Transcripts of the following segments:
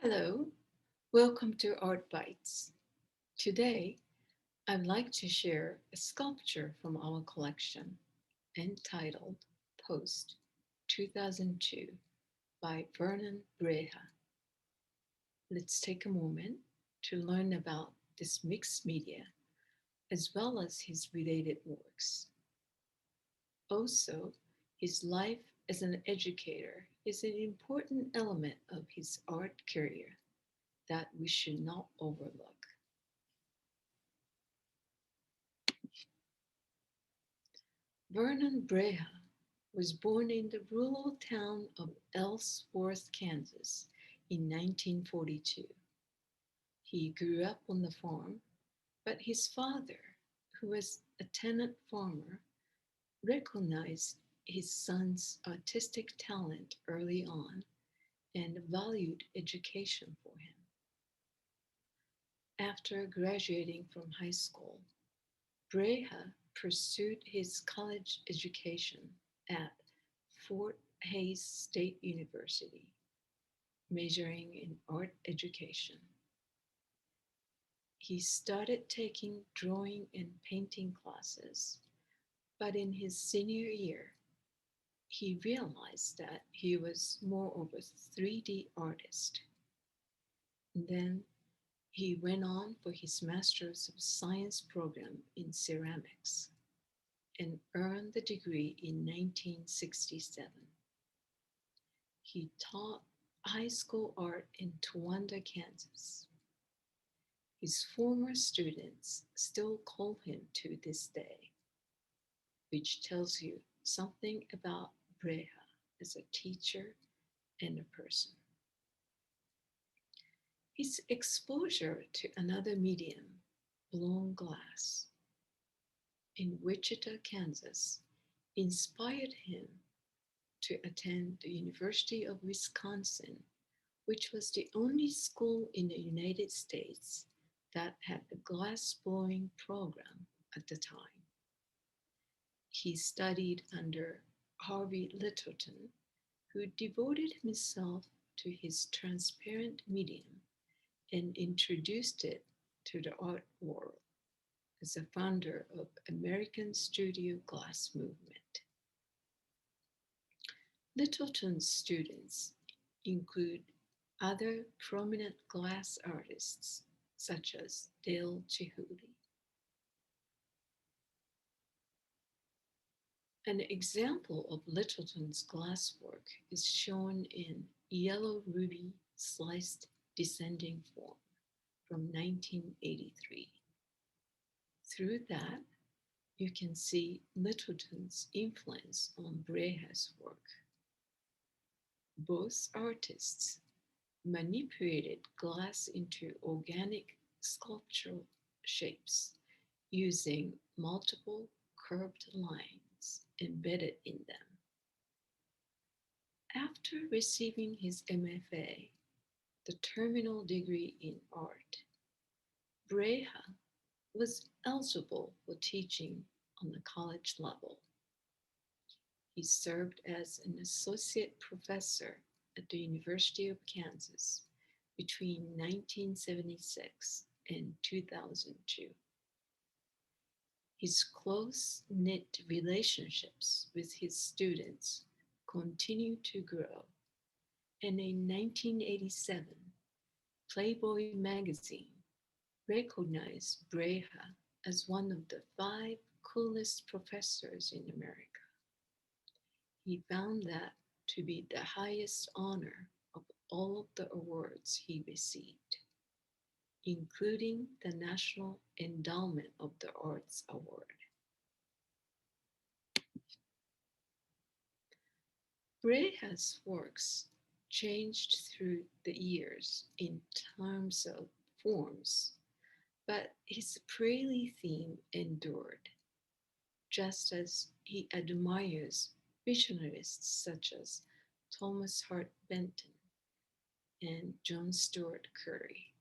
Hello, welcome to Art Bytes. Today, I'd like to share a sculpture from our collection entitled Post 2002 by Vernon Brejcha. Let's take a moment to learn about this mixed media as well as his related works. Also, his life as an educator is an important element of his art career that we should not overlook. Vernon Brejcha was born in the rural town of Ellsworth, Kansas in 1942. He grew up on the farm, but his father, who was a tenant farmer, recognized his son's artistic talent early on and valued education for him. After graduating from high school, Brejcha pursued his college education at Fort Hays State University, majoring in art education. He started taking drawing and painting classes, but in his senior year, he realized that he was more of a 3D artist. And then he went on for his Master's of Science program in ceramics and earned the degree in 1967. He taught high school art in Towanda, Kansas. His former students still call him to this day, which tells you something about Brejcha as a teacher and a person. His exposure to another medium, blown glass, in Wichita, Kansas, inspired him to attend the University of Wisconsin, which was the only school in the United States that had a glass blowing program at the time. He studied under Harvey Littleton, who devoted himself to his transparent medium and introduced it to the art world as a founder of American Studio Glass movement. Littleton's students include other prominent glass artists such as Dale Chihuly. An example of Littleton's glasswork is shown in Yellow Ruby Sliced Descending Form from 1983. Through that, you can see Littleton's influence on Brejcha's work. Both artists manipulated glass into organic sculptural shapes using multiple curved lines embedded in them. After receiving his MFA, the terminal degree in art, Brejcha was eligible for teaching on the college level. He served as an associate professor at the University of Kansas between 1976 and 2002. His close knit relationships with his students continued to grow, and in 1987, Playboy magazine recognized Brejcha as one of the 5 coolest professors in America. He found that to be the highest honor of all of the awards he received, including the National Endowment of the Arts Award. Brejcha's works changed through the years in terms of forms, but his prairie theme endured, just as he admires visionaries such as Thomas Hart Benton and John Stuart Curry.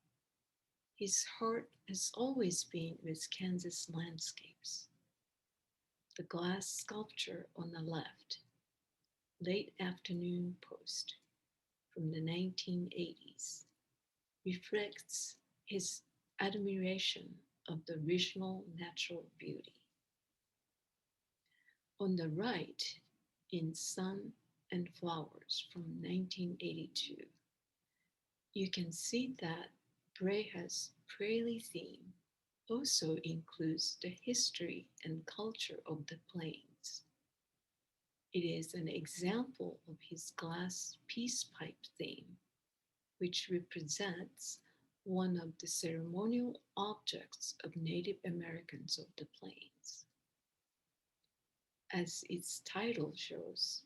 His heart has always been with Kansas landscapes. The glass sculpture on the left, Late Afternoon Post from the 1980s, reflects his admiration of the original natural beauty. On the right, in Sun and Flowers from 1982, you can see that Brejcha's prairie theme also includes the history and culture of the plains. It is an example of his glass peace pipe theme, which represents one of the ceremonial objects of Native Americans of the plains. As its title shows,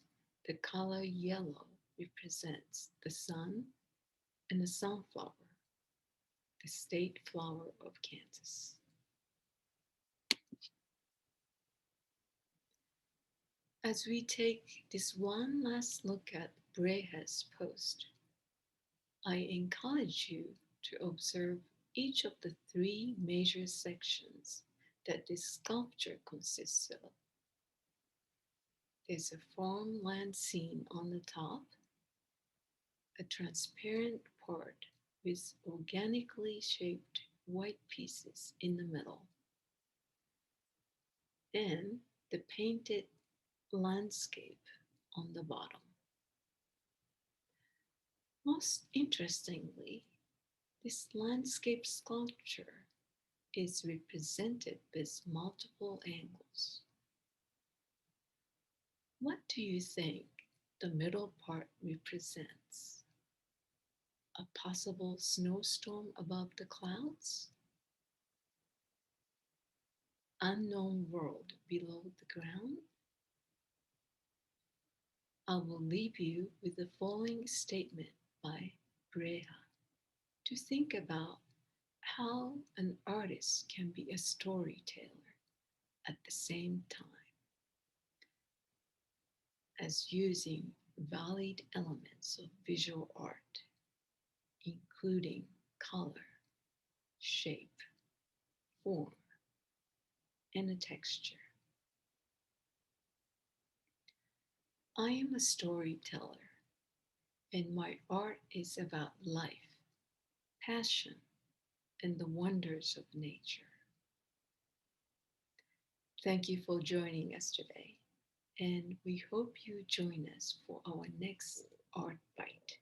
the color yellow represents the sun and the sunflower, the state flower of Kansas. As we take this one last look at Brejcha's post, I encourage you to observe each of the three major sections that this sculpture consists of. There's a farmland scene on the top, a transparent part with organically shaped white pieces in the middle, and the painted landscape on the bottom. Most interestingly, this landscape sculpture is represented with multiple angles. What do you think the middle part represents? A possible snowstorm above the clouds? Unknown world below the ground? I will leave you with the following statement by Brejcha to think about how an artist can be a storyteller at the same time as using valid elements of visual art, including color, shape, form, and a texture. I am a storyteller, and my art is about life, passion, and the wonders of nature. Thank you for joining us today, and we hope you join us for our next Art Bite.